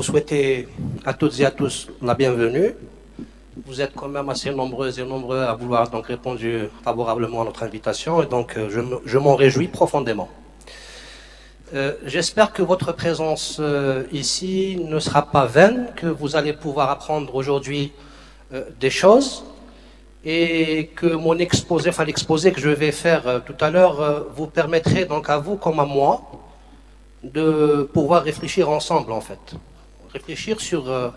vous souhaiter à toutes et à tous la bienvenue. Vous êtes quand même assez nombreuses et nombreux à vouloir donc répondre favorablement à notre invitation et donc je m'en réjouis profondément. J'espère que votre présence ici ne sera pas vaine, que vous allez pouvoir apprendre aujourd'hui des choses et que mon exposé, enfin l'exposé que je vais faire tout à l'heure vous permettrait donc à vous comme à moi de pouvoir réfléchir ensemble en fait. Réfléchir sur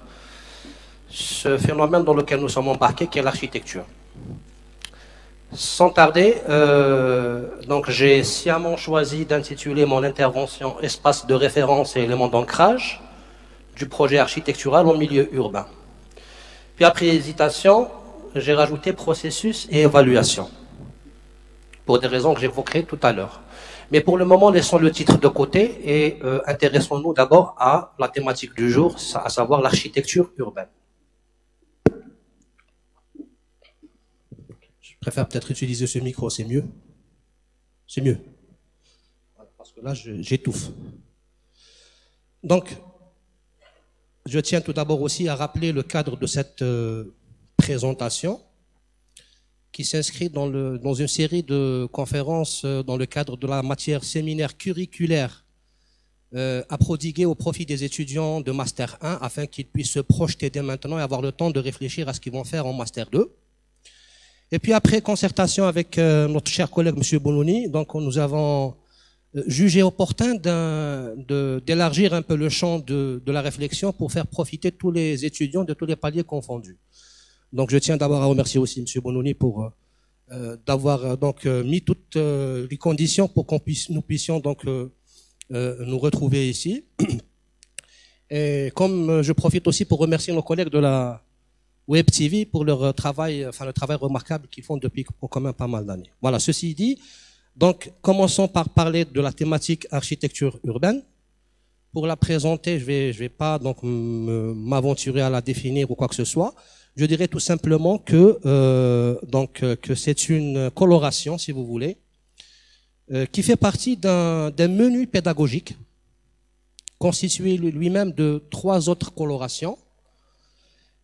ce phénomène dans lequel nous sommes embarqués qui est l'architecture. Sans tarder, donc j'ai sciemment choisi d'intituler mon intervention Espace de référence et éléments d'ancrage du projet architectural en milieu urbain. Puis après hésitation, j'ai rajouté processus et évaluation, pour des raisons que j'évoquerai tout à l'heure. Mais pour le moment, laissons le titre de côté et intéressons-nous d'abord à la thématique du jour, à savoir l'architecture urbaine. Je préfère peut-être utiliser ce micro, c'est mieux. C'est mieux. Parce que là, j'étouffe. Donc, je tiens tout d'abord aussi à rappeler le cadre de cette présentation qui s'inscrit dans une série de conférences dans le cadre de la matière séminaire curriculaire à prodiguer au profit des étudiants de Master 1 afin qu'ils puissent se projeter dès maintenant et avoir le temps de réfléchir à ce qu'ils vont faire en Master 2. Et puis après concertation avec notre cher collègue M. Bonouni, donc nous avons jugé opportun d'élargir un peu le champ de la réflexion pour faire profiter tous les étudiants de tous les paliers confondus. Donc je tiens d'abord à remercier aussi M. Bonouni pour d'avoir donc mis toutes les conditions pour nous puissions donc nous retrouver ici. Et comme je profite aussi pour remercier nos collègues de la Web TV pour leur travail, enfin le travail remarquable qu'ils font depuis quand même pas mal d'années. Voilà, ceci dit, donc commençons par parler de la thématique architecture urbaine. Pour la présenter, je vais pas donc m'aventurer à la définir ou quoi que ce soit. Je dirais tout simplement que que c'est une coloration, si vous voulez, qui fait partie d'un menu pédagogique constitué lui-même de 3 autres colorations.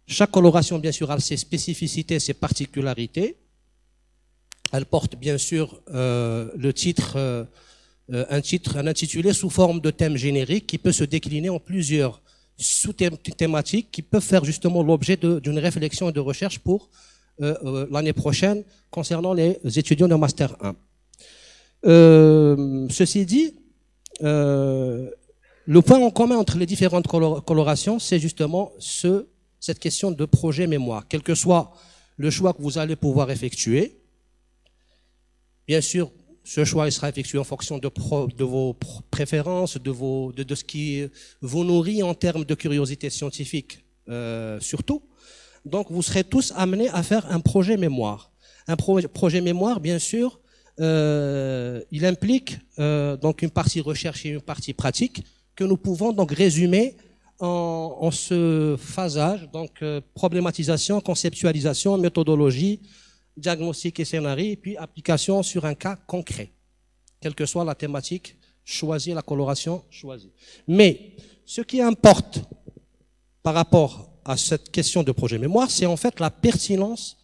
Chaque coloration, bien sûr, a ses spécificités, ses particularités. Elle porte, bien sûr, un intitulé sous forme de thème générique qui peut se décliner en plusieurs sous-thématiques qui peuvent faire justement l'objet d'une réflexion et de recherche pour l'année prochaine concernant les étudiants de Master 1. Ceci dit, le point en commun entre les différentes colorations, c'est justement cette question de projet mémoire. Quel que soit le choix que vous allez pouvoir effectuer, bien sûr, ce choix il sera effectué en fonction de vos préférences, de ce qui vous nourrit en termes de curiosité scientifique surtout. Donc vous serez tous amenés à faire un projet mémoire. Un projet mémoire, bien sûr, il implique donc une partie recherche et une partie pratique que nous pouvons donc résumer en ce phasage, donc problématisation, conceptualisation, méthodologie, diagnostic et scénario, et puis application sur un cas concret, quelle que soit la thématique choisie, la coloration choisie. Mais ce qui importe par rapport à cette question de projet mémoire, c'est en fait la pertinence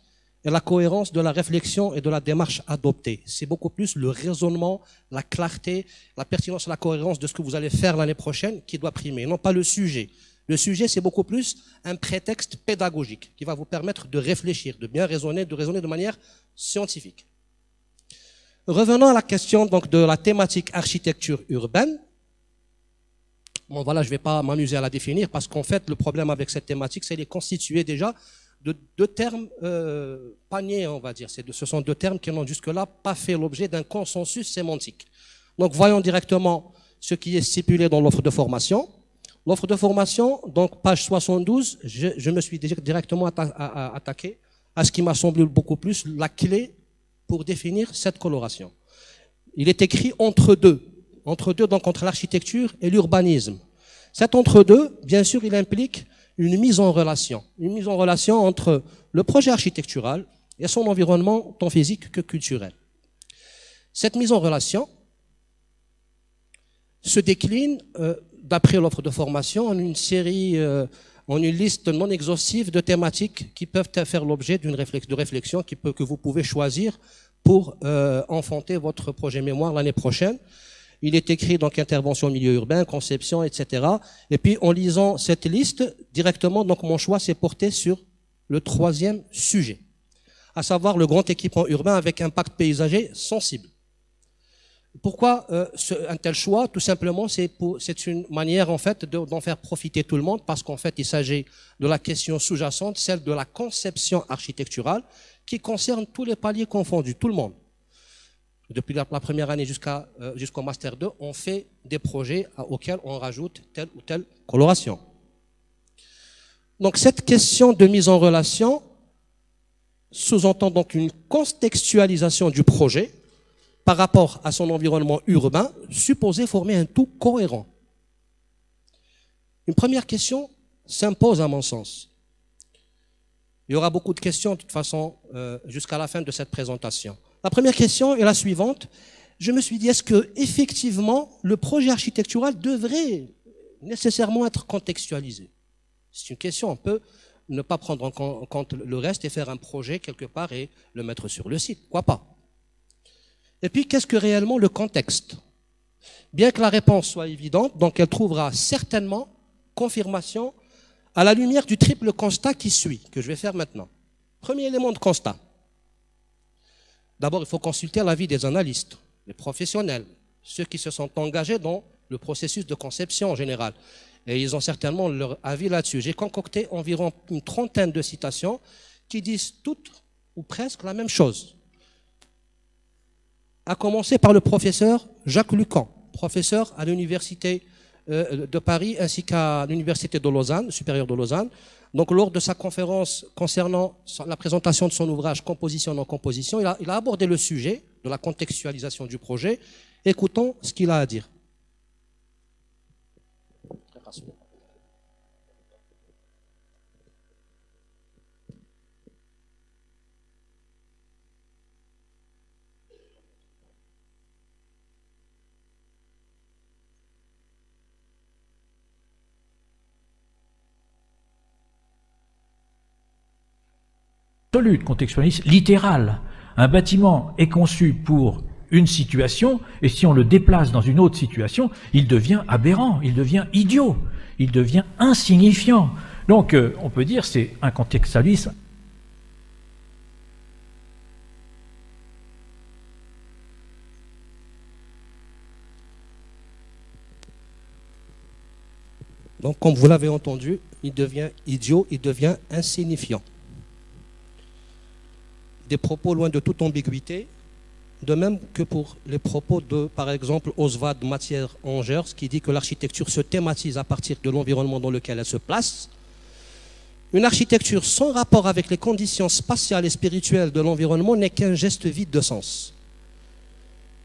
et la cohérence de la réflexion et de la démarche adoptée. C'est beaucoup plus le raisonnement, la clarté, la pertinence et la cohérence de ce que vous allez faire l'année prochaine qui doit primer, non pas le sujet. Le sujet, c'est beaucoup plus un prétexte pédagogique qui va vous permettre de réfléchir, de bien raisonner, de raisonner de manière scientifique. Revenons à la question donc de la thématique architecture urbaine. Bon voilà, je ne vais pas m'amuser à la définir parce qu'en fait, le problème avec cette thématique, c'est qu'elle est constituée déjà de 2 termes paniers, on va dire. Ce sont 2 termes qui n'ont jusque-là pas fait l'objet d'un consensus sémantique. Donc voyons directement ce qui est stipulé dans l'offre de formation. L'offre de formation, donc page 72, je me suis directement attaqué à ce qui m'a semblé beaucoup plus la clé pour définir cette coloration. Il est écrit entre deux, donc entre l'architecture et l'urbanisme. Cet entre-deux, bien sûr, il implique une mise en relation entre le projet architectural et son environnement tant physique que culturel. Cette mise en relation se décline d'après l'offre de formation, en une série, en une liste non exhaustive de thématiques qui peuvent faire l'objet d'une réflexion que vous pouvez choisir pour enfanter votre projet mémoire l'année prochaine. Il est écrit donc intervention au milieu urbain, conception, etc. Et puis en lisant cette liste, directement, donc mon choix s'est porté sur le troisième sujet, à savoir le grand équipement urbain avec impact paysager sensible. Pourquoi un tel choix? Tout simplement, c'est une manière en fait d'en faire profiter tout le monde, parce qu'en fait il s'agit de la question sous-jacente, celle de la conception architecturale, qui concerne tous les paliers confondus, tout le monde. Depuis la première année jusqu'au Master 2, on fait des projets auxquels on rajoute telle ou telle coloration. Donc cette question de mise en relation sous-entend donc une contextualisation du projet par rapport à son environnement urbain, supposé former un tout cohérent. Une première question s'impose à mon sens. Il y aura beaucoup de questions de toute façon jusqu'à la fin de cette présentation. La première question est la suivante. Je me suis dit, est-ce que effectivement le projet architectural devrait nécessairement être contextualisé? C'est une question, on peut ne pas prendre en compte le reste et faire un projet quelque part et le mettre sur le site, pourquoi pas? Et puis, qu'est-ce que réellement le contexte? Bien que la réponse soit évidente, donc elle trouvera certainement confirmation à la lumière du triple constat qui suit, que je vais faire maintenant. Premier élément de constat. D'abord, il faut consulter l'avis des analystes, les professionnels, ceux qui se sont engagés dans le processus de conception en général. Et ils ont certainement leur avis là-dessus. J'ai concocté environ une trentaine de citations qui disent toutes ou presque la même chose. À commencer par le professeur Jacques Lucan, professeur à l'Université de Paris ainsi qu'à l'Université de Lausanne, supérieure de Lausanne. Donc, lors de sa conférence concernant la présentation de son ouvrage « Composition non composition », il a abordé le sujet de la contextualisation du projet. Écoutons ce qu'il a à dire. Absolue, contextualiste, littérale. Un bâtiment est conçu pour une situation, et si on le déplace dans une autre situation, il devient aberrant, il devient idiot, il devient insignifiant. Donc, on peut dire c'est un contextualisme. Donc, comme vous l'avez entendu, il devient idiot, il devient insignifiant. Des propos loin de toute ambiguïté, de même que pour les propos de, par exemple, Oswald Mathière-Angers, qui dit que l'architecture se thématise à partir de l'environnement dans lequel elle se place. Une architecture sans rapport avec les conditions spatiales et spirituelles de l'environnement n'est qu'un geste vide de sens.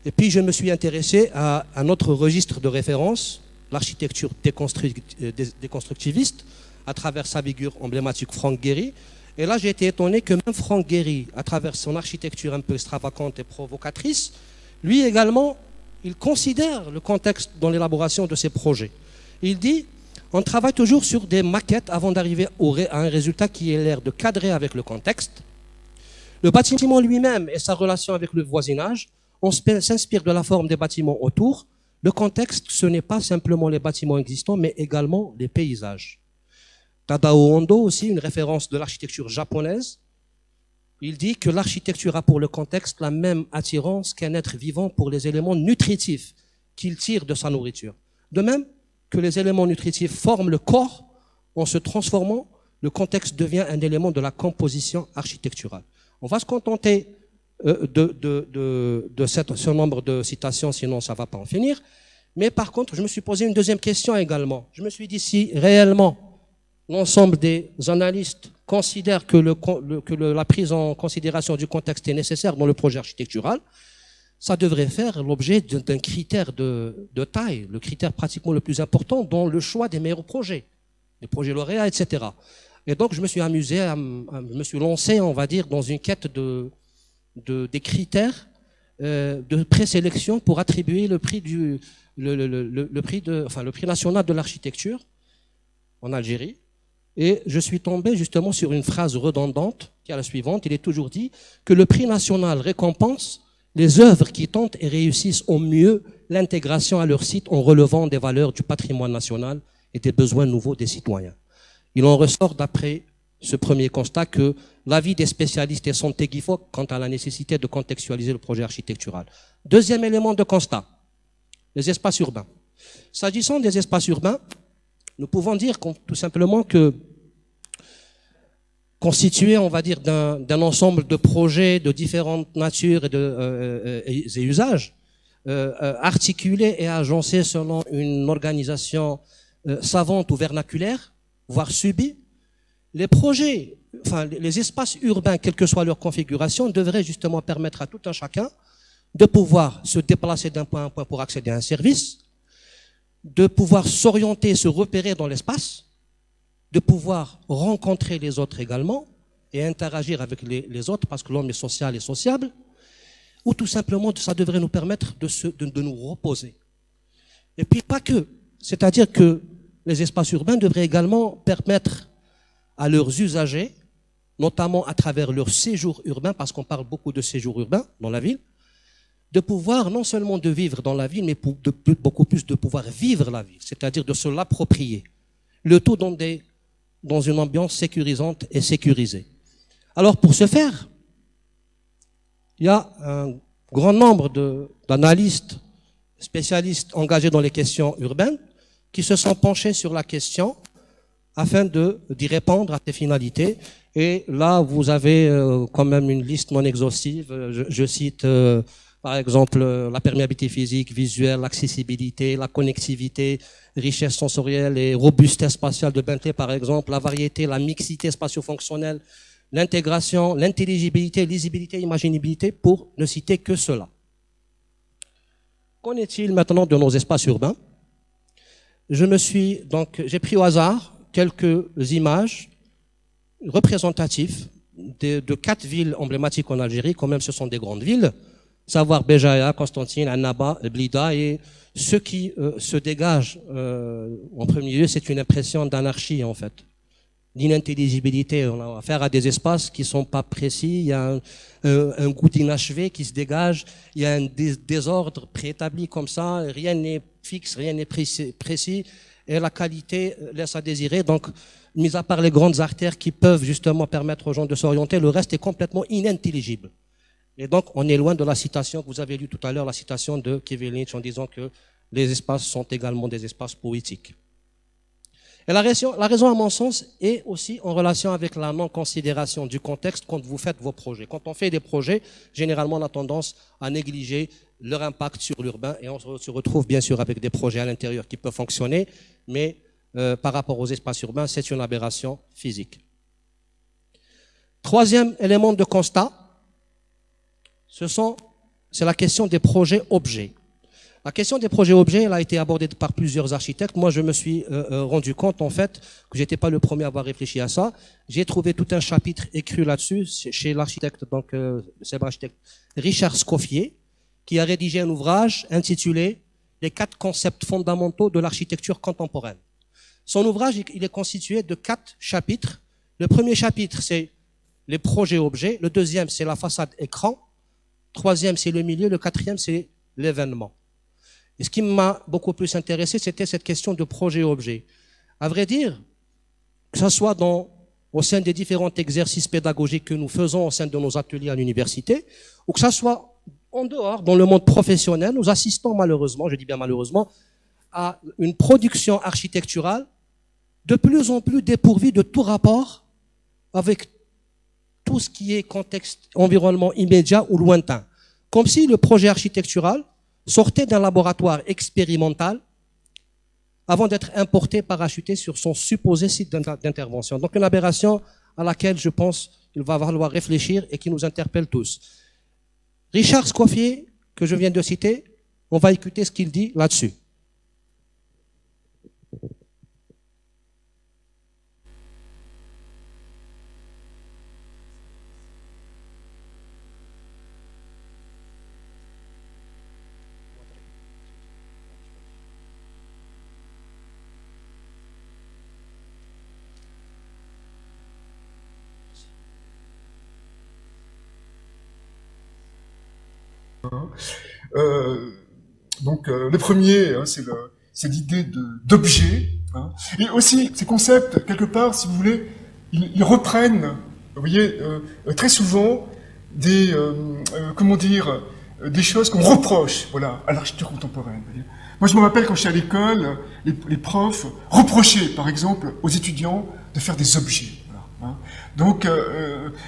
Et puis je me suis intéressé à un autre registre de référence, l'architecture déconstructiviste, à travers sa figure emblématique Frank Gehry. Et là, j'ai été étonné que même Frank Gehry, à travers son architecture un peu extravagante et provocatrice, lui également, il considère le contexte dans l'élaboration de ses projets. Il dit, on travaille toujours sur des maquettes avant d'arriver à un résultat qui ait l'air de cadrer avec le contexte. Le bâtiment lui-même et sa relation avec le voisinage, on s'inspire de la forme des bâtiments autour. Le contexte, ce n'est pas simplement les bâtiments existants, mais également les paysages. Tadao Ando aussi, une référence de l'architecture japonaise, il dit que l'architecture a pour le contexte la même attirance qu'un être vivant pour les éléments nutritifs qu'il tire de sa nourriture. De même que les éléments nutritifs forment le corps, en se transformant, le contexte devient un élément de la composition architecturale. On va se contenter de ce nombre de citations, sinon ça ne va pas en finir. Mais par contre, je me suis posé une deuxième question également. Je me suis dit si réellement l'ensemble des analystes considèrent que la prise en considération du contexte est nécessaire dans le projet architectural, ça devrait faire l'objet d'un critère de taille, le critère pratiquement le plus important dans le choix des meilleurs projets, les projets lauréats, etc. Et donc, je me suis amusé, je me suis lancé, on va dire, dans une quête des critères de présélection pour attribuer le prix le prix national de l'architecture en Algérie. Et je suis tombé justement sur une phrase redondante qui est la suivante. Il est toujours dit que le prix national récompense les œuvres qui tentent et réussissent au mieux l'intégration à leur site en relevant des valeurs du patrimoine national et des besoins nouveaux des citoyens. Il en ressort d'après ce premier constat que l'avis des spécialistes est sont équivoques quant à la nécessité de contextualiser le projet architectural. Deuxième élément de constat, les espaces urbains. S'agissant des espaces urbains, nous pouvons dire tout simplement que constitué, on va dire, d'un ensemble de projets de différentes natures et usages, articulés et agencés selon une organisation savante ou vernaculaire, voire subie, les projets, enfin les espaces urbains, quelle que soit leur configuration, devraient justement permettre à tout un chacun de pouvoir se déplacer d'un point à un point pour accéder à un service, de pouvoir s'orienter, se repérer dans l'espace, de pouvoir rencontrer les autres également et interagir avec les autres parce que l'homme est social et sociable, ou tout simplement ça devrait nous permettre de nous reposer. Et puis pas que, c'est-à-dire que les espaces urbains devraient également permettre à leurs usagers, notamment à travers leur séjour urbain, parce qu'on parle beaucoup de séjour urbain dans la ville, de pouvoir non seulement de vivre dans la ville, mais beaucoup plus de pouvoir vivre la ville, c'est-à-dire de se l'approprier. Le tout dans une ambiance sécurisante et sécurisée. Alors pour ce faire, il y a un grand nombre d'analystes, spécialistes engagés dans les questions urbaines, qui se sont penchés sur la question afin d'y répondre à ces finalités. Et là, vous avez quand même une liste non exhaustive. Je cite par exemple la perméabilité physique, visuelle, l'accessibilité, la connectivité, richesse sensorielle et robustesse spatiale de Bentley par exemple, la variété, la mixité spatio-fonctionnelle, l'intégration, l'intelligibilité, lisibilité, imaginabilité, pour ne citer que cela. Qu'en est-il maintenant de nos espaces urbains? J'ai pris au hasard quelques images représentatives de 4 villes emblématiques en Algérie, quand même ce sont des grandes villes, savoir Béjaïa, Constantine, Annaba, Blida, et ce qui se dégage en premier lieu, c'est une impression d'anarchie en fait, d'inintelligibilité. On a affaire à des espaces qui sont pas précis, il y a un goût d'inachevé qui se dégage, il y a un désordre préétabli comme ça, rien n'est fixe, rien n'est précis, et la qualité laisse à désirer. Donc, mis à part les grandes artères qui peuvent justement permettre aux gens de s'orienter, le reste est complètement inintelligible. Et donc, on est loin de la citation que vous avez lue tout à l'heure, la citation de Kevin Lynch en disant que les espaces sont également des espaces poétiques. Et la raison, à mon sens, est aussi en relation avec la non-considération du contexte quand vous faites vos projets. Quand on fait des projets, généralement, on a tendance à négliger leur impact sur l'urbain et on se retrouve bien sûr avec des projets à l'intérieur qui peuvent fonctionner, mais par rapport aux espaces urbains, c'est une aberration physique. Troisième élément de constat, c'est la question des projets objets. La question des projets objets, elle a été abordée par plusieurs architectes. Moi, je me suis rendu compte, en fait, que j'étais pas le premier à avoir réfléchi à ça. J'ai trouvé tout un chapitre écrit là-dessus chez l'architecte, donc célèbre architecte Richard Scoffier, qui a rédigé un ouvrage intitulé « Les 4 concepts fondamentaux de l'architecture contemporaine ». Son ouvrage, il est constitué de 4 chapitres. Le premier chapitre, c'est les projets objets. Le deuxième, c'est la façade écran. Troisième, c'est le milieu. Le quatrième, c'est l'événement. Et ce qui m'a beaucoup plus intéressé, c'était cette question de projet-objet. À vrai dire, que ce soit au sein des différents exercices pédagogiques que nous faisons au sein de nos ateliers à l'université, ou que ce soit en dehors, dans le monde professionnel, nous assistons malheureusement, je dis bien malheureusement, à une production architecturale de plus en plus dépourvue de tout rapport avec tout ce qui est contexte, environnement immédiat ou lointain. Comme si le projet architectural sortait d'un laboratoire expérimental avant d'être importé, parachuté sur son supposé site d'intervention. Donc une aberration à laquelle je pense qu'il va falloir réfléchir et qui nous interpelle tous. Richard Scoffier, que je viens de citer, on va écouter ce qu'il dit là-dessus. Donc le premier, hein, c'est l'idée d'objet, hein. Et aussi ces concepts quelque part, si vous voulez, ils reprennent, vous voyez, très souvent des comment dire, des choses qu'on reproche, voilà, à l'architecture contemporaine. Vous voyez. Moi, je me rappelle quand j'étais à l'école, les profs reprochaient, par exemple, aux étudiants de faire des objets. Voilà, hein. Donc,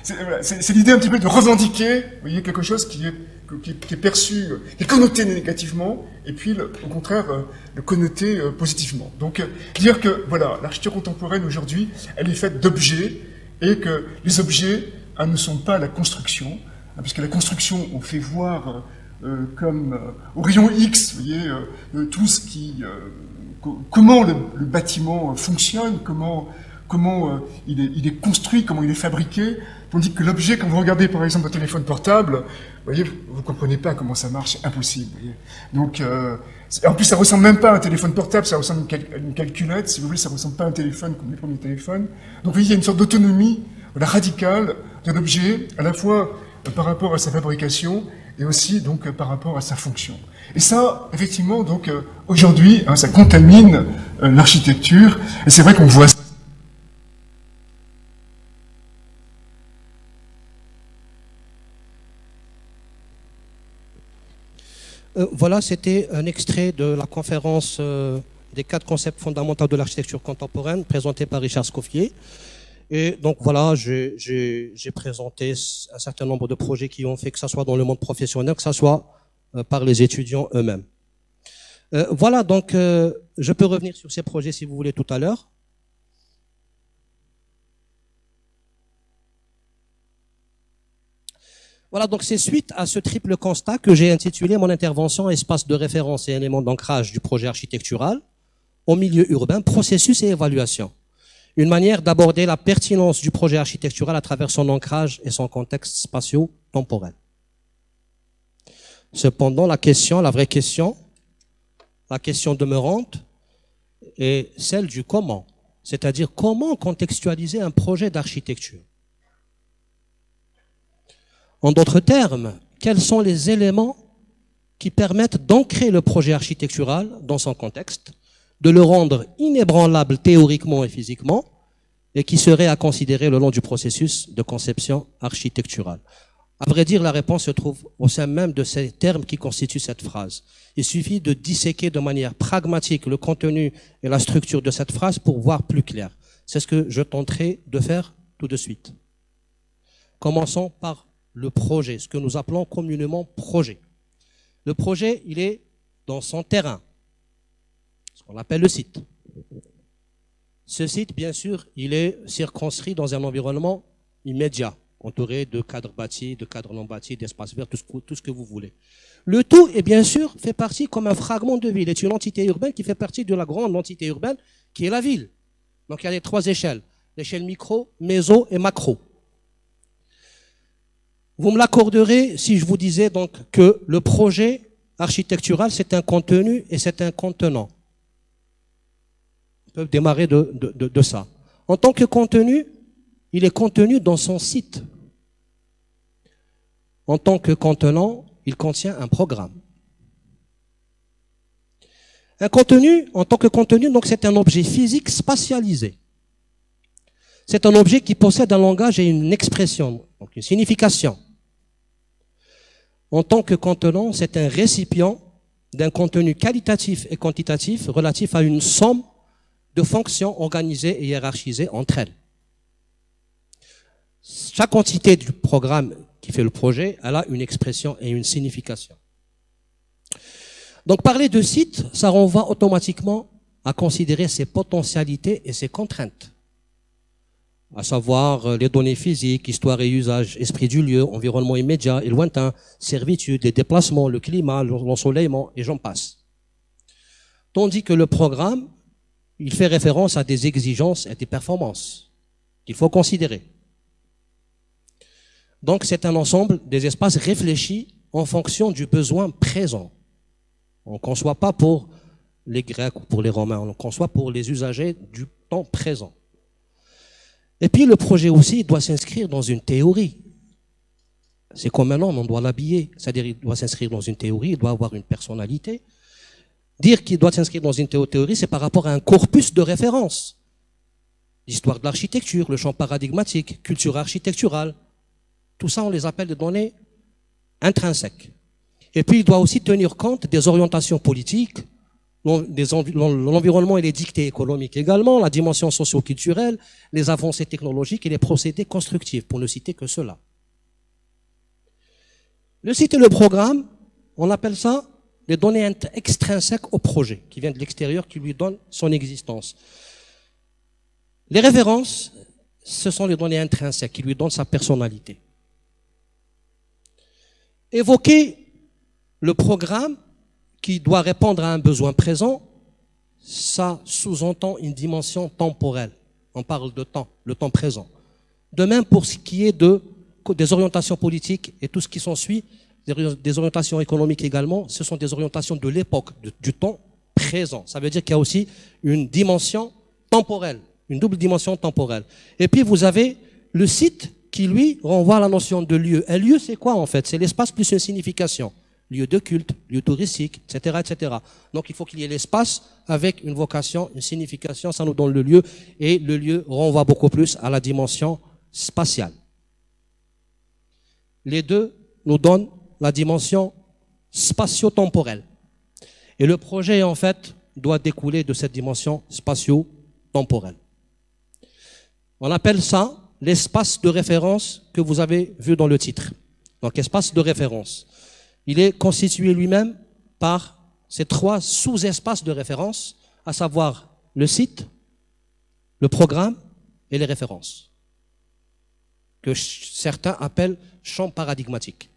c'est l'idée un petit peu de revendiquer, vous voyez, quelque chose qui est perçu, qui est connoté négativement, et puis, au contraire, le connoter positivement. Donc, dire que, voilà, l'architecture contemporaine aujourd'hui, elle est faite d'objets, et que les objets ne sont pas la construction, hein, puisque la construction, on fait voir comme au rayon X, vous voyez, tout ce qui, comment le bâtiment fonctionne, comment il est construit, comment il est fabriqué, tandis que l'objet, quand vous regardez par exemple un téléphone portable, vous voyez, vous comprenez pas comment ça marche, c'est impossible. Vous voyez. Donc, en plus, ça ressemble même pas à un téléphone portable, ça ressemble à une calculette, si vous voulez, ça ressemble pas à un téléphone comme les premiers téléphones. Donc, vous voyez, il y a une sorte d'autonomie radicale de l'objet, à la fois par rapport à sa fabrication et aussi donc par rapport à sa fonction. Et ça, effectivement, donc aujourd'hui, hein, ça contamine l'architecture. Et c'est vrai qu'on voit ça. Voilà, c'était un extrait de la conférence des 4 concepts fondamentaux de l'architecture contemporaine présentée par Richard Scoffier. Et donc voilà, j'ai présenté un certain nombre de projets qui ont fait, que ce soit dans le monde professionnel, que ce soit par les étudiants eux-mêmes. Voilà, donc je peux revenir sur ces projets si vous voulez tout à l'heure. Voilà, donc c'est suite à ce triple constat que j'ai intitulé mon intervention « Espace de référence et éléments d'ancrage du projet architectural au milieu urbain, processus et évaluation ». Une manière d'aborder la pertinence du projet architectural à travers son ancrage et son contexte spatio-temporel. Cependant, la vraie question, la question demeurante, est celle du comment, c'est-à-dire comment contextualiser un projet d'architecture. En d'autres termes, quels sont les éléments qui permettent d'ancrer le projet architectural dans son contexte, de le rendre inébranlable théoriquement et physiquement, et qui serait à considérer le long du processus de conception architecturale. À vrai dire, la réponse se trouve au sein même de ces termes qui constituent cette phrase. Il suffit de disséquer de manière pragmatique le contenu et la structure de cette phrase pour voir plus clair. C'est ce que je tenterai de faire tout de suite. Commençons par le projet, ce que nous appelons communément projet. Le projet, il est dans son terrain, ce qu'on appelle le site. Ce site, bien sûr, il est circonscrit dans un environnement immédiat, entouré de cadres bâtis, de cadres non bâtis, d'espaces verts, tout ce que vous voulez. Le tout, est bien sûr, fait partie comme un fragment de ville. C'est une entité urbaine qui fait partie de la grande entité urbaine qui est la ville. Donc il y a les 3 échelles, l'échelle micro, méso et macro. Vous me l'accorderez si je vous disais donc que le projet architectural, c'est un contenu et c'est un contenant. On peut démarrer de ça. En tant que contenu, il est contenu dans son site. En tant que contenant, il contient un programme. Un contenu, en tant que contenu, donc c'est un objet physique spatialisé. C'est un objet qui possède un langage et une expression, donc une signification. En tant que contenant, c'est un récipient d'un contenu qualitatif et quantitatif relatif à une somme de fonctions organisées et hiérarchisées entre elles. Chaque entité du programme qui fait le projet, elle a une expression et une signification. Donc parler de site, ça renvoie automatiquement à considérer ses potentialités et ses contraintes, à savoir les données physiques, histoire et usage, esprit du lieu, environnement immédiat et lointain, servitude, les déplacements, le climat, l'ensoleillement, et j'en passe. Tandis que le programme, il fait référence à des exigences et des performances qu'il faut considérer. Donc c'est un ensemble des espaces réfléchis en fonction du besoin présent. On ne conçoit pas pour les Grecs ou pour les Romains, on conçoit pour les usagers du temps présent. Et puis le projet aussi doit s'inscrire dans une théorie. c'est comme un homme, on doit l'habiller. C'est-à-dire, il doit s'inscrire dans une théorie, il doit avoir une personnalité. Dire qu'il doit s'inscrire dans une théorie, c'est par rapport à un corpus de référence. L'histoire de l'architecture, le champ paradigmatique, culture architecturale. Tout ça, on les appelle des données intrinsèques. Et puis, il doit aussi tenir compte des orientations politiques, l'environnement et les dictées économiques également, la dimension socio-culturelle, les avancées technologiques et les procédés constructifs, pour ne citer que cela. Le site et le programme, on appelle ça les données extrinsèques au projet, qui viennent de l'extérieur, qui lui donnent son existence. Les références, ce sont les données intrinsèques qui lui donnent sa personnalité. Évoquer le programme qui doit répondre à un besoin présent, ça sous-entend une dimension temporelle. On parle de temps, le temps présent. De même pour ce qui est des orientations politiques et tout ce qui s'ensuit, des orientations économiques également, ce sont des orientations de l'époque, du temps présent. Ça veut dire qu'il y a aussi une dimension temporelle, une double dimension temporelle. Et puis vous avez le site qui, lui, renvoie à la notion de lieu. Un lieu, c'est quoi en fait? C'est l'espace plus une signification. Lieu de culte, lieu touristique, etc., etc. Donc il faut qu'il y ait l'espace avec une vocation, une signification, ça nous donne le lieu, et le lieu renvoie beaucoup plus à la dimension spatiale. Les deux nous donnent la dimension spatio-temporelle. Et le projet, en fait, doit découler de cette dimension spatio-temporelle. On appelle ça l'espace de référence que vous avez vu dans le titre. Donc, espace de référence. Il est constitué lui-même par ces trois sous-espaces de référence, à savoir le site, le programme et les références, que certains appellent champ paradigmatique.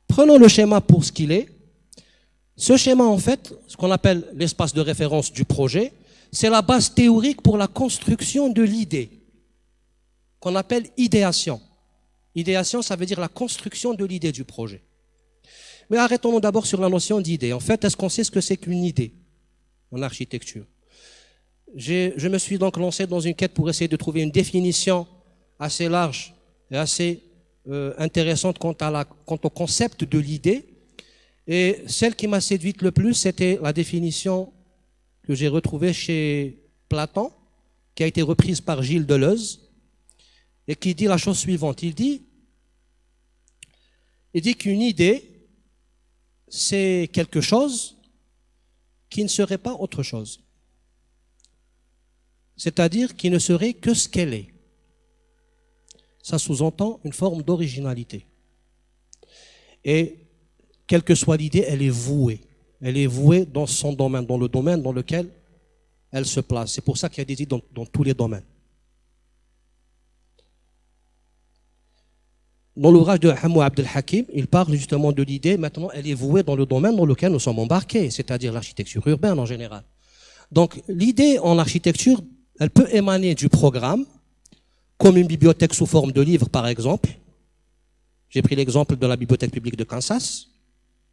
Prenons le schéma pour ce qu'il est. Ce schéma, en fait, ce qu'on appelle l'espace de référence du projet, c'est la base théorique pour la construction de l'idée, qu'on appelle idéation. Idéation, ça veut dire la construction de l'idée du projet. Mais arrêtons-nous d'abord sur la notion d'idée. En fait, est-ce qu'on sait ce que c'est qu'une idée en architecture? Je me suis donc lancé dans une quête pour essayer de trouver une définition assez large et assez intéressante quant au concept de l'idée. Et celle qui m'a séduite le plus, c'était la définition que j'ai retrouvée chez Platon, qui a été reprise par Gilles Deleuze, et qui dit la chose suivante. Il dit qu'une idée, c'est quelque chose qui ne serait pas autre chose. C'est-à-dire qui ne serait que ce qu'elle est. Ça sous-entend une forme d'originalité. Et quelle que soit l'idée, elle est vouée. Elle est vouée dans son domaine, dans le domaine dans lequel elle se place. C'est pour ça qu'il y a des idées dans tous les domaines. Dans l'ouvrage de Hamou Abdel Hakim, il parle justement de l'idée, maintenant elle est vouée dans le domaine dans lequel nous sommes embarqués, c'est-à-dire l'architecture urbaine en général. Donc l'idée en architecture, elle peut émaner du programme, comme une bibliothèque sous forme de livre par exemple. J'ai pris l'exemple de la bibliothèque publique de Kansas,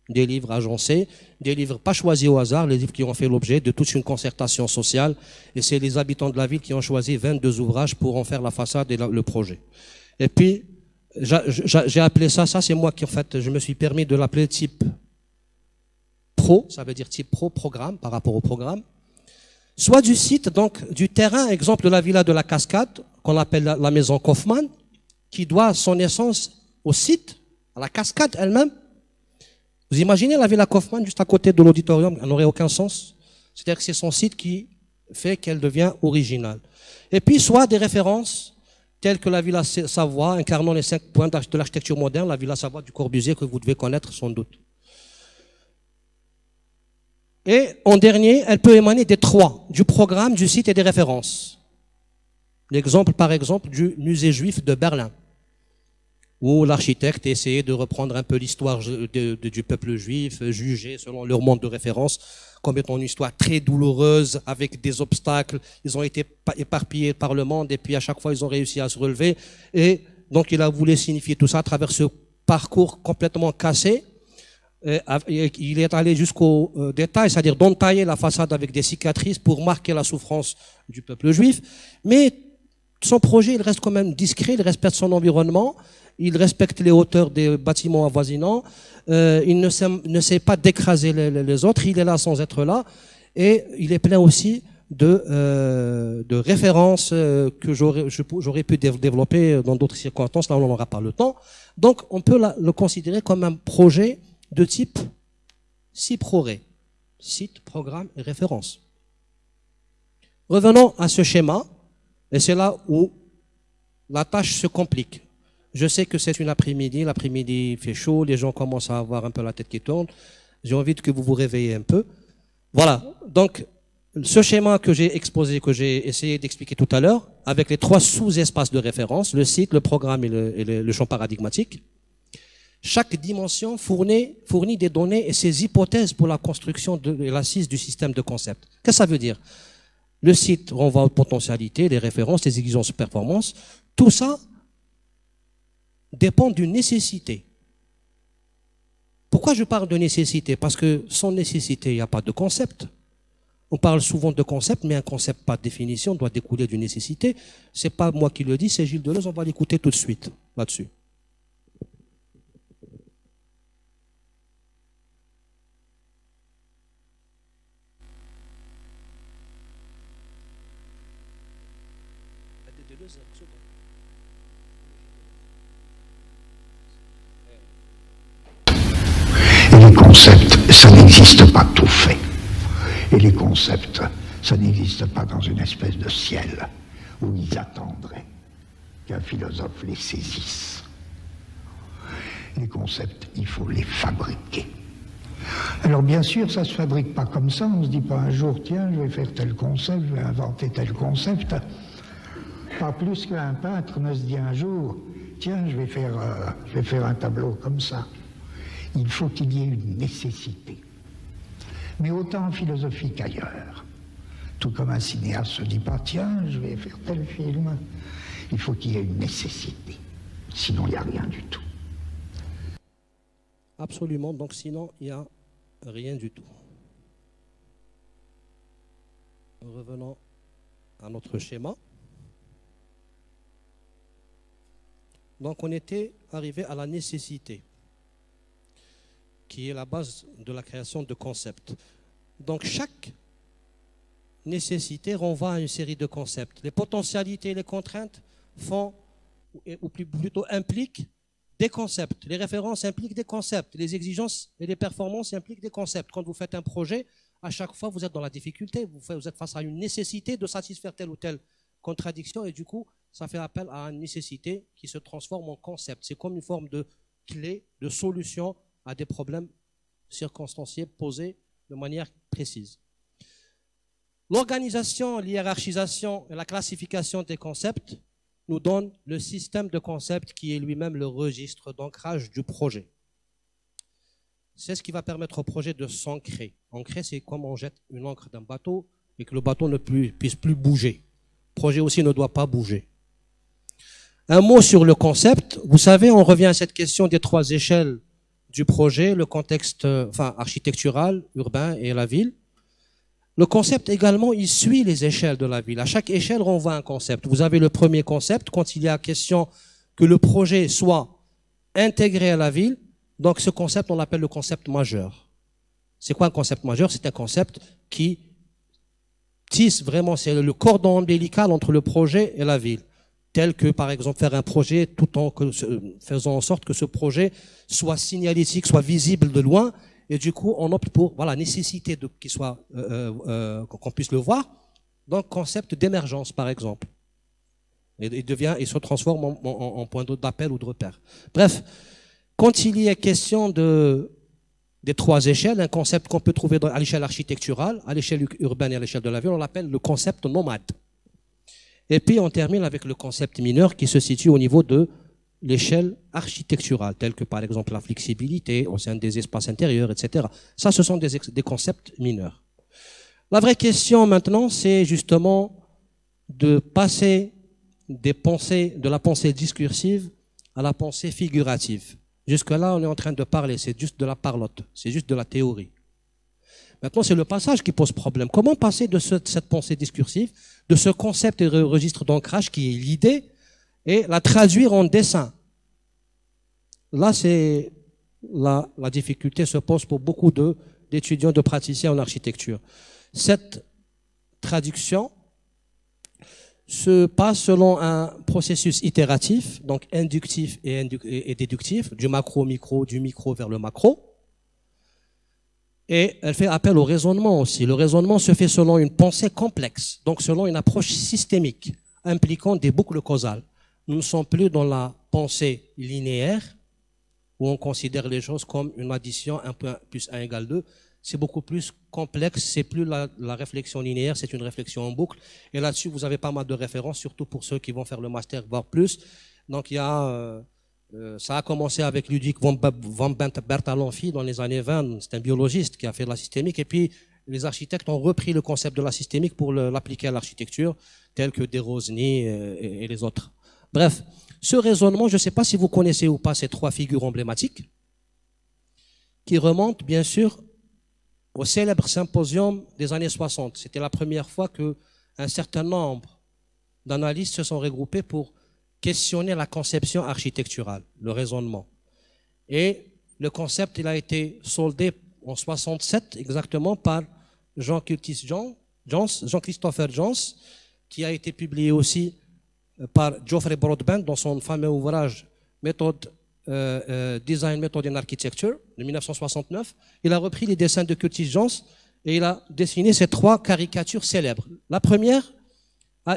des livres agencés, des livres pas choisis au hasard, les livres qui ont fait l'objet de toute une concertation sociale, et c'est les habitants de la ville qui ont choisi 22 ouvrages pour en faire la façade et le projet. Et puis, j'ai appelé ça c'est moi qui en fait, je me suis permis de l'appeler type pro, ça veut dire type pro, programme, par rapport au programme, soit du site, donc du terrain, exemple de la villa de la Cascade, qu'on appelle la maison Kaufmann, qui doit son essence au site, à la cascade elle-même. Vous imaginez la villa Kaufmann juste à côté de l'auditorium, elle n'aurait aucun sens. C'est-à-dire que c'est son site qui fait qu'elle devient originale. Et puis soit des références telles que la Villa Savoie, incarnant les 5 points de l'architecture moderne, la Villa Savoie du Corbusier, que vous devez connaître sans doute. Et en dernier, elle peut émaner des trois, du programme, du site et des références. L'exemple, par exemple, du musée juif de Berlin, où l'architecte essayait de reprendre un peu l'histoire du peuple juif, jugé selon leur monde de référence, comme étant une histoire très douloureuse, avec des obstacles. Ils ont été éparpillés par le monde, et puis à chaque fois, ils ont réussi à se relever. Et donc, il a voulu signifier tout ça à travers ce parcours complètement cassé. Il est allé jusqu'au détail, c'est-à-dire d'entailler la façade avec des cicatrices pour marquer la souffrance du peuple juif. Mais son projet, il reste quand même discret, il respecte son environnement, il respecte les hauteurs des bâtiments avoisinants, il ne sait pas d'écraser les autres, il est là sans être là, et il est plein aussi de références que j'aurais pu développer dans d'autres circonstances, là on n'aura pas le temps. Donc on peut le considérer comme un projet de type SIPRORE, site, programme et référence. Revenons à ce schéma, et c'est là où la tâche se complique. Je sais que c'est une après-midi, l'après-midi il fait chaud, les gens commencent à avoir un peu la tête qui tourne, j'ai envie que vous vous réveillez un peu. Voilà, donc ce schéma que j'ai exposé, que j'ai essayé d'expliquer tout à l'heure, avec les 3 sous-espaces de référence, le site, le programme et le champ paradigmatique, chaque dimension fournit des données et ses hypothèses pour la construction de l'assise du système de concept. Qu'est-ce que ça veut dire? Le site renvoie aux potentialités, les références, les exigences de performance. Tout ça dépend d'une nécessité. Pourquoi je parle de nécessité? Parce que sans nécessité, il n'y a pas de concept. On parle souvent de concept, mais un concept par définition doit découler d'une nécessité. C'est pas moi qui le dis, c'est Gilles Deleuze, on va l'écouter tout de suite là-dessus. Et les concepts, ça n'existe pas tout fait. Et les concepts, ça n'existe pas dans une espèce de ciel où ils attendraient qu'un philosophe les saisisse. Les concepts, il faut les fabriquer. Alors bien sûr, ça ne se fabrique pas comme ça, on ne se dit pas un jour, tiens, je vais faire tel concept, je vais inventer tel concept. Pas plus qu'un peintre ne se dit un jour, tiens, je vais faire un tableau comme ça. Il faut qu'il y ait une nécessité. Mais autant en philosophie qu'ailleurs. Tout comme un cinéaste se dit pas, tiens, je vais faire tel film. Il faut qu'il y ait une nécessité. Sinon, il n'y a rien du tout. Absolument, donc sinon, il n'y a rien du tout. Revenons à notre schéma. Donc on était arrivé à la nécessité, qui est la base de la création de concepts. Donc chaque nécessité renvoie à une série de concepts. Les potentialités et les contraintes font, ou plutôt impliquent, des concepts. Les références impliquent des concepts. Les exigences et les performances impliquent des concepts. Quand vous faites un projet, à chaque fois, vous êtes dans la difficulté. Vous êtes face à une nécessité de satisfaire telle ou telle contradiction. Et du coup, ça fait appel à une nécessité qui se transforme en concept. C'est comme une forme de clé, de solution à des problèmes circonstanciés posés de manière précise. L'organisation, l'hiérarchisation et la classification des concepts nous donne le système de concepts qui est lui-même le registre d'ancrage du projet. C'est ce qui va permettre au projet de s'ancrer. Ancrer, c'est comme on jette une ancre d'un bateau et que le bateau ne puisse plus bouger. Le projet aussi ne doit pas bouger. Un mot sur le concept. Vous savez, on revient à cette question des 3 échelles du projet, le contexte architectural, urbain et la ville. Le concept également, il suit les échelles de la ville. À chaque échelle renvoie un concept. Vous avez le premier concept, quand il y a question que le projet soit intégré à la ville. Donc ce concept, on l'appelle le concept majeur. C'est quoi un concept majeur? C'est un concept qui tisse vraiment, c'est le cordon ombilical entre le projet et la ville. Tel que, par exemple, faire un projet tout en faisant en sorte que ce projet soit signalétique, soit visible de loin. Et du coup, on opte pour la nécessité qu'il soit, qu'on puisse le voir. Donc, concept d'émergence, par exemple. Et il se transforme en point d'appel ou de repère. Bref, quand il y est question des 3 échelles, un concept qu'on peut trouver à l'échelle architecturale, à l'échelle urbaine et à l'échelle de la ville, on l'appelle le concept nomade. Et puis, on termine avec le concept mineur qui se situe au niveau de l'échelle architecturale, telle que par exemple la flexibilité au sein des espaces intérieurs, etc. Ça, ce sont des concepts mineurs. La vraie question maintenant, c'est justement de passer de la pensée discursive à la pensée figurative. Jusque-là, on est en train de parler, c'est juste de la parlotte, c'est juste de la théorie. Maintenant, c'est le passage qui pose problème. Comment passer de cette pensée discursive, de ce concept et registre d'ancrage qui est l'idée, et la traduire en dessin? Là, c'est la difficulté se pose pour beaucoup d'étudiants, de praticiens en architecture. Cette traduction se passe selon un processus itératif, donc inductif et déductif, du macro au micro, du micro vers le macro. Et elle fait appel au raisonnement aussi. Le raisonnement se fait selon une pensée complexe, donc selon une approche systémique, impliquant des boucles causales. Nous ne sommes plus dans la pensée linéaire, où on considère les choses comme une addition, 1 plus 1 égale 2. C'est beaucoup plus complexe, c'est plus la réflexion linéaire, c'est une réflexion en boucle. Et là-dessus, vous avez pas mal de références, surtout pour ceux qui vont faire le master, voire plus. Donc, il y a, ça a commencé avec Ludwig von Bertalanffy dans les années 20. C'est un biologiste qui a fait de la systémique. Et puis, les architectes ont repris le concept de la systémique pour l'appliquer à l'architecture, tel que Desrosny et les autres. Bref, ce raisonnement, je ne sais pas si vous connaissez ou pas ces 3 figures emblématiques, qui remontent, bien sûr, au célèbre symposium des années 60. C'était la première fois qu'un certain nombre d'analystes se sont regroupés pour questionner la conception architecturale, le raisonnement. Et le concept, il a été soldé en 67 exactement par Jean-Christopher Jones, qui a été publié aussi par Geoffrey Broadbent dans son fameux ouvrage Méthode Design Method in Architecture de 1969. Il a repris les dessins de Curtis Jones et il a dessiné ces 3 caricatures célèbres. La première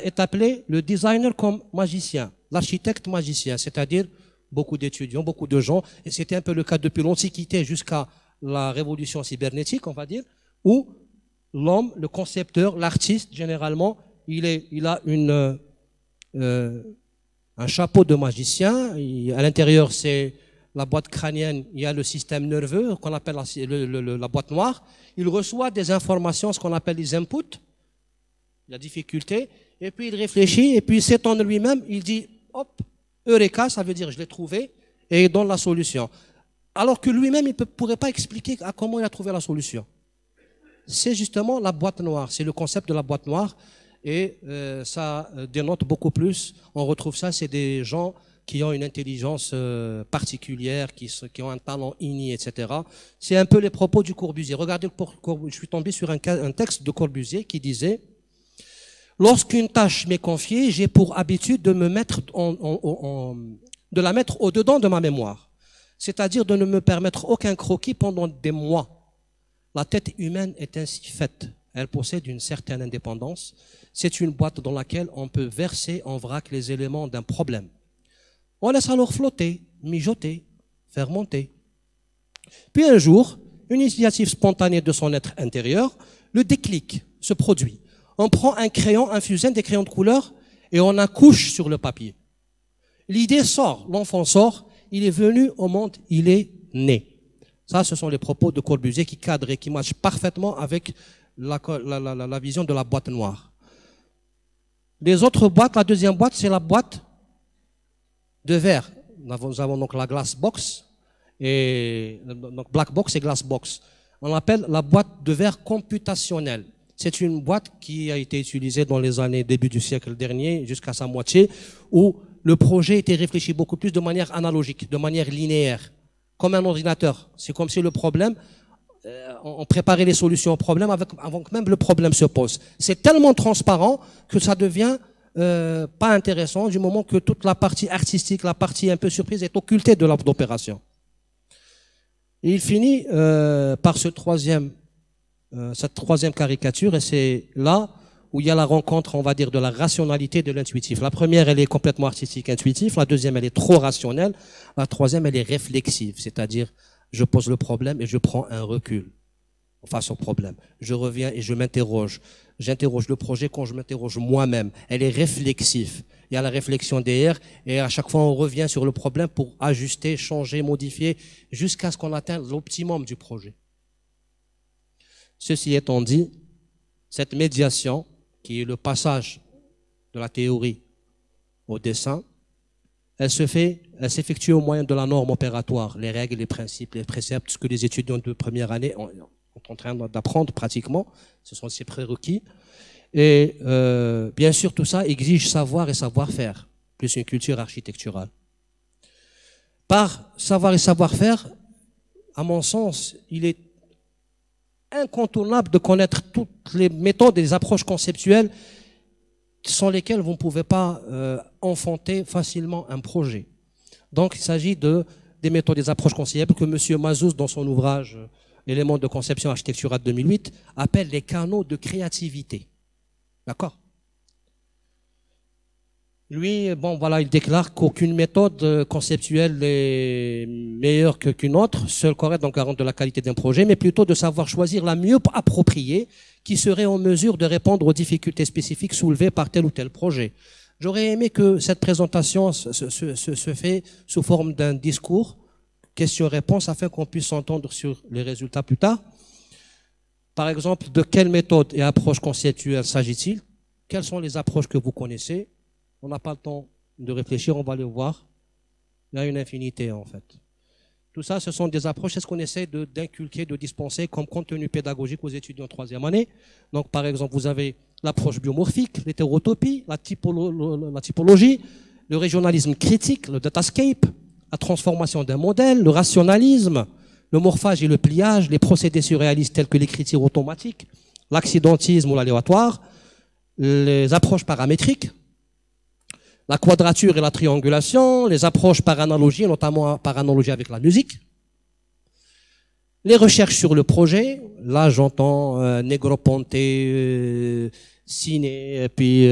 est appelée le designer comme magicien, l'architecte magicien, c'est-à-dire beaucoup d'étudiants, beaucoup de gens, et c'était un peu le cas depuis l'Antiquité jusqu'à la révolution cybernétique, on va dire, où l'homme, le concepteur, l'artiste, généralement, il a un chapeau de magicien, à l'intérieur c'est la boîte crânienne, il y a le système nerveux qu'on appelle la boîte noire, il reçoit des informations, ce qu'on appelle les inputs, la difficulté, et puis il réfléchit, et puis s'étonne lui-même, il dit, hop, Eureka, ça veut dire je l'ai trouvé, et il donne la solution. Alors que lui-même, il ne pourrait pas expliquer à comment il a trouvé la solution. C'est justement la boîte noire, c'est le concept de la boîte noire, et ça dénote beaucoup plus. On retrouve ça, c'est des gens qui ont une intelligence particulière, qui ont un talent inné, etc. C'est un peu les propos du Corbusier. Regardez, je suis tombé sur un texte de Corbusier qui disait « Lorsqu'une tâche m'est confiée, j'ai pour habitude de me mettre de la mettre au-dedans de ma mémoire, c'est-à-dire de ne me permettre aucun croquis pendant des mois. La tête humaine est ainsi faite. Elle possède une certaine indépendance. C'est une boîte dans laquelle on peut verser en vrac les éléments d'un problème. On laisse alors flotter, mijoter, faire monter. Puis un jour, une initiative spontanée de son être intérieur, le déclic se produit. On prend un crayon, un fusain, des crayons de couleur et on accouche sur le papier. L'idée sort, l'enfant sort, il est venu au monde, il est né. Ça, ce sont les propos de Corbusier qui cadrent et qui matchent parfaitement avec la vision de la boîte noire. Les autres boîtes, la deuxième boîte, c'est la boîte de verre. Nous avons donc la glass box, et donc black box et glass box. On l'appelle la boîte de verre computationnelle. C'est une boîte qui a été utilisée dans les années début du siècle dernier jusqu'à sa moitié, où le projet était réfléchi beaucoup plus de manière analogique, de manière linéaire, comme un ordinateur. C'est comme si le problème, on préparait les solutions au problème avant que même le problème se pose. C'est tellement transparent que ça devient pas intéressant du moment que toute la partie artistique, la partie un peu surprise est occultée de l'opération. Et il finit par cette troisième caricature, et c'est là où il y a la rencontre, on va dire, de la rationalité et de l'intuitif. La première, elle est complètement artistique, intuitive. La deuxième, elle est trop rationnelle. La troisième, elle est réflexive, c'est-à-dire je pose le problème et je prends un recul face au problème. Je reviens et je m'interroge. J'interroge le projet quand je m'interroge moi-même. Elle est réflexive. Il y a la réflexion derrière et à chaque fois on revient sur le problème pour ajuster, changer, modifier jusqu'à ce qu'on atteigne l'optimum du projet. Ceci étant dit, cette médiation qui est le passage de la théorie au dessin, elle s'effectue au moyen de la norme opératoire, les règles, les principes, les préceptes, ce que les étudiants de première année, est en train d'apprendre pratiquement. Ce sont ses prérequis. Et bien sûr, tout ça exige savoir et savoir-faire, plus une culture architecturale. Par savoir et savoir-faire, à mon sens, il est incontournable de connaître toutes les méthodes et les approches conceptuelles sans lesquelles vous ne pouvez pas enfanter facilement un projet. Donc, il s'agit des méthodes et des approches conceptuelles que M. Mazouz, dans son ouvrage Éléments de conception architecturale 2008, appelle les canaux de créativité. D'accord? Lui, bon, voilà, il déclare qu'aucune méthode conceptuelle est meilleure qu'une autre, seule correcte, donc garante de la qualité d'un projet, mais plutôt de savoir choisir la mieux appropriée qui serait en mesure de répondre aux difficultés spécifiques soulevées par tel ou tel projet. J'aurais aimé que cette présentation se fait sous forme d'un discours, question-réponse, afin qu'on puisse s'entendre sur les résultats plus tard. Par exemple, de quelle méthode et approche conceptuelle s'agit-il? Quelles sont les approches que vous connaissez? On n'a pas le temps de réfléchir, on va les voir. Il y a une infinité, en fait. Tout ça, ce sont des approches, c'est ce qu'on essaie d'inculquer, de dispenser comme contenu pédagogique aux étudiants en troisième année. Donc, par exemple, vous avez l'approche biomorphique, l'hétérotopie, la typologie, le régionalisme critique, le datascape, la transformation d'un modèle, le rationalisme, le morphage et le pliage, les procédés surréalistes tels que l'écriture automatique, l'accidentisme ou l'aléatoire, les approches paramétriques, la quadrature et la triangulation, les approches par analogie, notamment par analogie avec la musique, les recherches sur le projet, là j'entends Negroponte, Ciné, et puis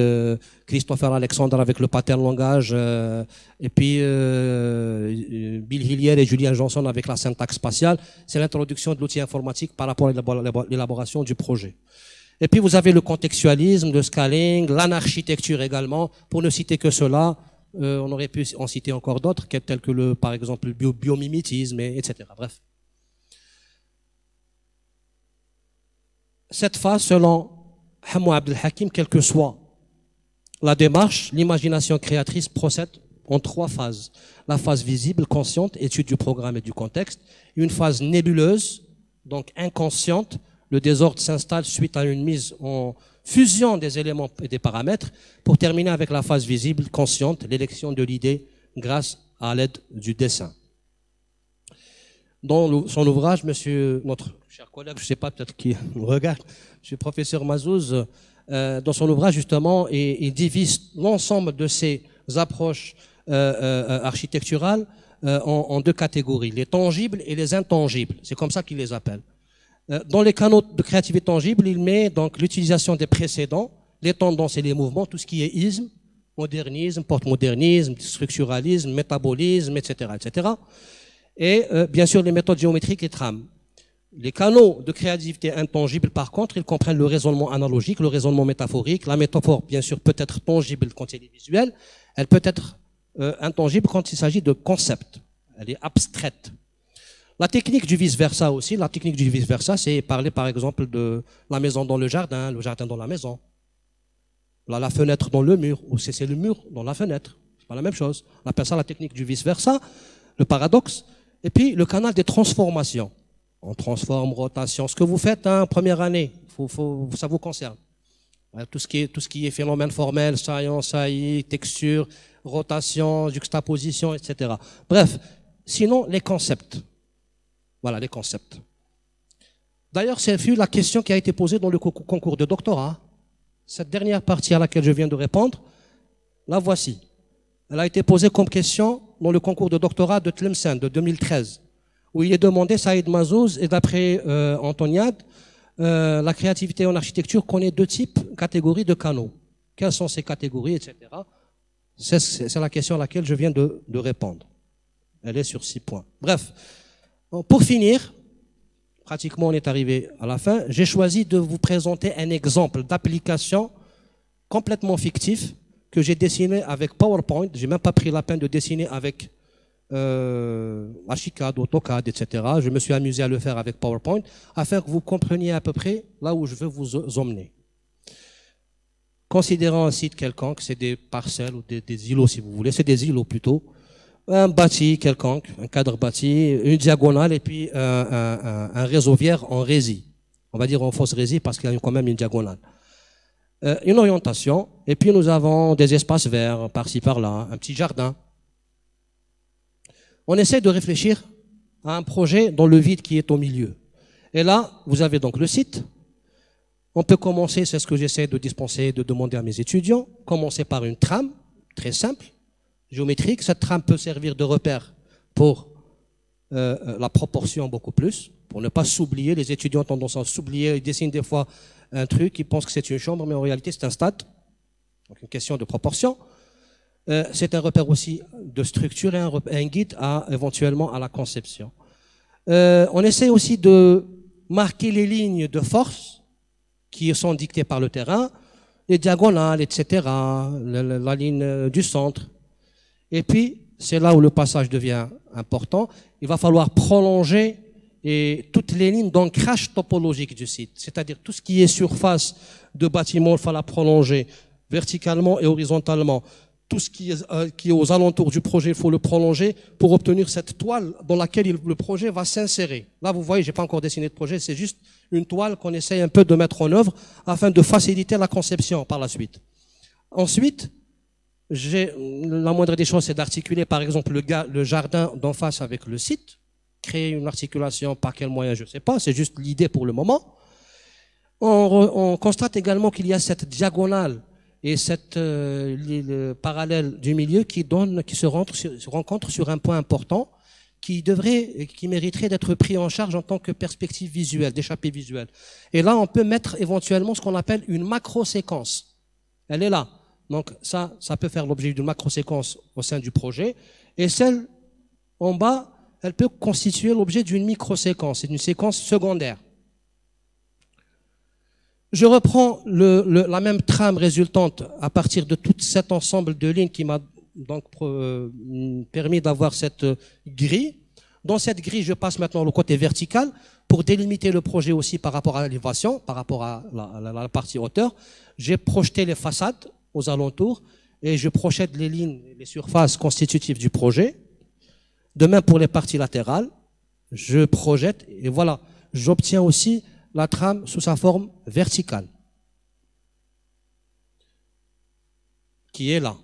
Christopher Alexander avec le pattern langage, et puis Bill Hillier et Julian Johnson avec la syntaxe spatiale. C'est l'introduction de l'outil informatique par rapport à l'élaboration du projet. Et puis vous avez le contextualisme, le scaling, l'anarchitecture également. Pour ne citer que cela, on aurait pu en citer encore d'autres, tels que par exemple le biomimétisme, etc. Bref. Cette phase, selon Hamou Abdel Hakim, quelle que soit la démarche, l'imagination créatrice procède en 3 phases. La phase visible, consciente, étude du programme et du contexte. Une phase nébuleuse, donc inconsciente. Le désordre s'installe suite à une mise en fusion des éléments et des paramètres pour terminer avec la phase visible, consciente, l'élection de l'idée grâce à l'aide du dessin. Dans son ouvrage, notre cher collègue, je ne sais pas, peut-être qui nous regarde, monsieur le professeur Mazouz, dans son ouvrage, justement, il divise l'ensemble de ces approches architecturales en 2 catégories, les tangibles et les intangibles. C'est comme ça qu'il les appelle. Dans les canaux de créativité tangible, il met donc l'utilisation des précédents, les tendances et les mouvements, tout ce qui est isme, modernisme, postmodernisme, structuralisme, métabolisme, etc., etc. Et bien sûr les méthodes géométriques et trames. Les canaux de créativité intangible, par contre, ils comprennent le raisonnement analogique, le raisonnement métaphorique. La métaphore, bien sûr, peut être tangible quand elle est visuelle. Elle peut être intangible quand il s'agit de concept. Elle est abstraite. La technique du vice-versa aussi. La technique du vice-versa, c'est parler, par exemple, de la maison dans le jardin dans la maison. Là, la fenêtre dans le mur, ou c'est le mur dans la fenêtre. C'est pas la même chose. On appelle ça la technique du vice-versa, le paradoxe. Et puis, le canal des transformations. On transforme, rotation. Ce que vous faites en première année, ça vous concerne. Tout ce qui est phénomène formel, saillant, saillie, texture, rotation, juxtaposition, etc. Bref, sinon, les concepts. Voilà, les concepts. D'ailleurs, c'est la question qui a été posée dans le concours de doctorat. Cette dernière partie à laquelle je viens de répondre, la voici. Elle a été posée comme question dans le concours de doctorat de Tlemcen de 2013, où il est demandé, Saïd Mazouz, et d'après Antoniade, la créativité en architecture connaît 2 catégories de canaux. Quelles sont ces catégories, etc. C'est la question à laquelle je viens de répondre. Elle est sur 6 points. Bref, pour finir, pratiquement on est arrivé à la fin, j'ai choisi de vous présenter un exemple d'application complètement fictif que j'ai dessiné avec PowerPoint. J'ai même pas pris la peine de dessiner avec Archicad, AutoCAD, etc. Je me suis amusé à le faire avec PowerPoint afin que vous compreniez à peu près là où je veux vous emmener. Considérons un site quelconque, c'est des parcelles ou des îlots si vous voulez, c'est des îlots plutôt, un bâti quelconque, un cadre bâti, une diagonale et puis un réseau vierge en rési. On va dire en fausse résie parce qu'il y a quand même une diagonale. Une orientation, et puis nous avons des espaces verts par-ci par-là, un petit jardin. On essaie de réfléchir à un projet dans le vide qui est au milieu. Et là, vous avez donc le site. On peut commencer, c'est ce que j'essaie de dispenser, de demander à mes étudiants, commencer par une trame, très simple, géométrique. Cette trame peut servir de repère pour la proportion beaucoup plus, pour ne pas s'oublier. Les étudiants ont tendance à s'oublier, ils dessinent des fois un truc, ils pensent que c'est une chambre, mais en réalité c'est un stade. Donc une question de proportion. C'est un repère aussi de structure et un guide éventuellement à la conception. On essaie aussi de marquer les lignes de force qui sont dictées par le terrain, les diagonales, etc., la ligne du centre. Et puis, c'est là où le passage devient important. Il va falloir prolonger toutes les lignes d'ancrage topologique du site. C'est-à-dire tout ce qui est surface de bâtiment, il faut la prolonger verticalement et horizontalement. Tout ce qui est aux alentours du projet, il faut le prolonger pour obtenir cette toile dans laquelle le projet va s'insérer. Là, vous voyez, j'ai pas encore dessiné de projet, c'est juste une toile qu'on essaye un peu de mettre en œuvre afin de faciliter la conception par la suite. Ensuite, la moindre des choses, c'est d'articuler, par exemple, le jardin d'en face avec le site. Créer une articulation, par quel moyen, je ne sais pas, c'est juste l'idée pour le moment. On constate également qu'il y a cette diagonale et cette parallèle du milieu qui se rencontre sur un point important qui mériterait d'être pris en charge en tant que perspective visuelle, d'échappée visuelle. Et là, on peut mettre éventuellement ce qu'on appelle une macro-séquence. Elle est là. Donc ça peut faire l'objet d'une macro-séquence au sein du projet. Et celle en bas, elle peut constituer l'objet d'une micro-séquence, c'est une séquence secondaire. Je reprends la même trame résultante à partir de tout cet ensemble de lignes qui m'a donc permis d'avoir cette grille. Dans cette grille, je passe maintenant le côté vertical pour délimiter le projet aussi par rapport à l'élévation, par rapport à la partie hauteur. J'ai projeté les façades aux alentours et je projette les lignes, les surfaces constitutives du projet. De même pour les parties latérales, je projette et voilà, j'obtiens aussi la trame sous sa forme verticale, qui est là.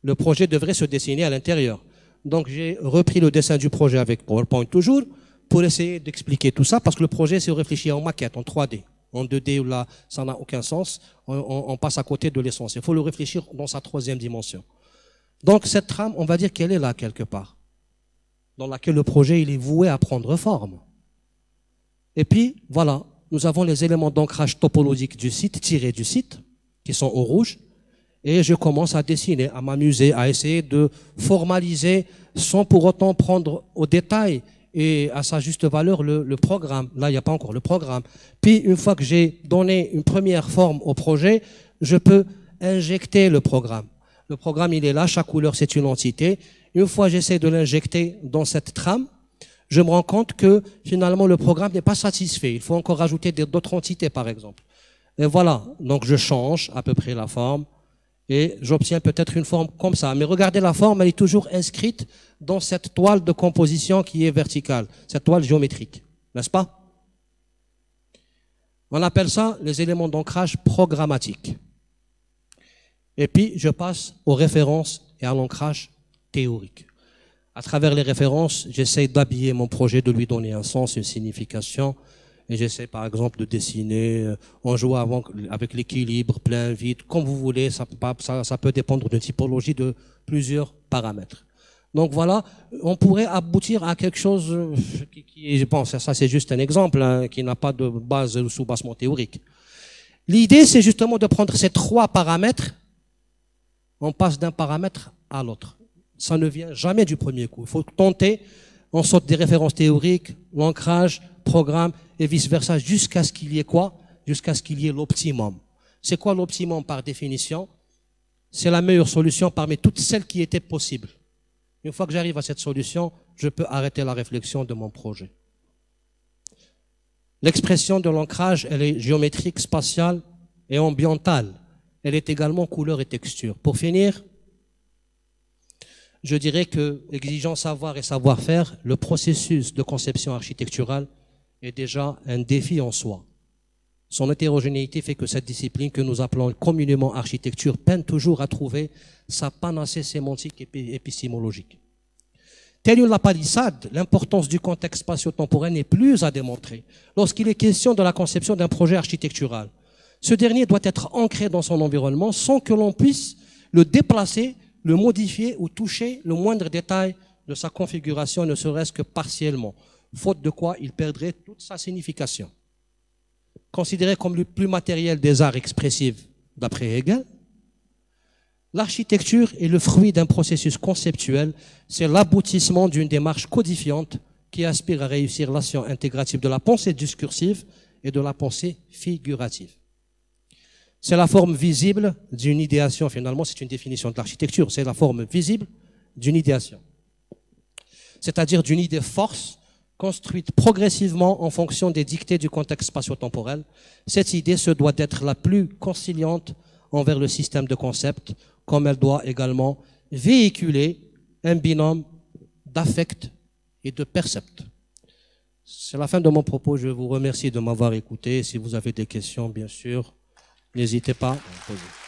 Le projet devrait se dessiner à l'intérieur. Donc j'ai repris le dessin du projet avec PowerPoint toujours, pour essayer d'expliquer tout ça, parce que le projet c'est réfléchi en maquette, en 3D. En 2D, là, ça n'a aucun sens, on passe à côté de l'essence. Il faut le réfléchir dans sa troisième dimension. Donc cette trame, on va dire qu'elle est là quelque part, dans laquelle le projet il est voué à prendre forme. Et puis, voilà, nous avons les éléments d'ancrage topologique du site, tirés du site, qui sont au rouge, et je commence à dessiner, à m'amuser, à essayer de formaliser sans pour autant prendre au détail et à sa juste valeur le programme. Là, il n'y a pas encore le programme. Puis, une fois que j'ai donné une première forme au projet, je peux injecter le programme. Le programme, il est là, chaque couleur, c'est une entité. Une fois que j'essaie de l'injecter dans cette trame, je me rends compte que finalement le programme n'est pas satisfait. Il faut encore rajouter d'autres entités par exemple. Et voilà, donc je change à peu près la forme et j'obtiens peut-être une forme comme ça. Mais regardez la forme, elle est toujours inscrite dans cette toile de composition qui est verticale, cette toile géométrique, n'est-ce pas? On appelle ça les éléments d'ancrage programmatiques. Et puis je passe aux références et à l'ancrage théorique. À travers les références, j'essaie d'habiller mon projet, de lui donner un sens, une signification. Et j'essaie par exemple de dessiner en jouant avec l'équilibre, plein, vide, comme vous voulez. Ça peut dépendre d'une typologie de plusieurs paramètres. Donc voilà, on pourrait aboutir à quelque chose qui je pense, ça c'est juste un exemple, hein, qui n'a pas de base ou sous-bassement théorique. L'idée, c'est justement de prendre ces trois paramètres, on passe d'un paramètre à l'autre. Ça ne vient jamais du premier coup. Il faut tenter en sorte des références théoriques, l'ancrage, programme et vice-versa jusqu'à ce qu'il y ait quoi? Jusqu'à ce qu'il y ait l'optimum. C'est quoi l'optimum par définition? C'est la meilleure solution parmi toutes celles qui étaient possibles. Une fois que j'arrive à cette solution, je peux arrêter la réflexion de mon projet. L'expression de l'ancrage, elle est géométrique, spatiale et ambientale. Elle est également couleur et texture. Pour finir, je dirais que, exigeant savoir et savoir-faire, le processus de conception architecturale est déjà un défi en soi. Son hétérogénéité fait que cette discipline que nous appelons communément architecture peine toujours à trouver sa panacée sémantique et épistémologique. Telle une lapalissade, l'importance du contexte spatio-temporel n'est plus à démontrer lorsqu'il est question de la conception d'un projet architectural. Ce dernier doit être ancré dans son environnement sans que l'on puisse le déplacer, le modifier ou toucher le moindre détail de sa configuration, ne serait-ce que partiellement, faute de quoi il perdrait toute sa signification. Considéré comme le plus matériel des arts expressifs d'après Hegel, l'architecture est le fruit d'un processus conceptuel, c'est l'aboutissement d'une démarche codifiante qui aspire à réussir l'action intégrative de la pensée discursive et de la pensée figurative. C'est la forme visible d'une idéation, finalement c'est une définition de l'architecture, c'est la forme visible d'une idéation, c'est-à-dire d'une idée force construite progressivement en fonction des dictées du contexte spatio-temporel. Cette idée se doit d'être la plus conciliante envers le système de concepts, comme elle doit également véhiculer un binôme d'affect et de percept. C'est la fin de mon propos. Je vous remercie de m'avoir écouté. Si vous avez des questions, bien sûr, n'hésitez pas à poser.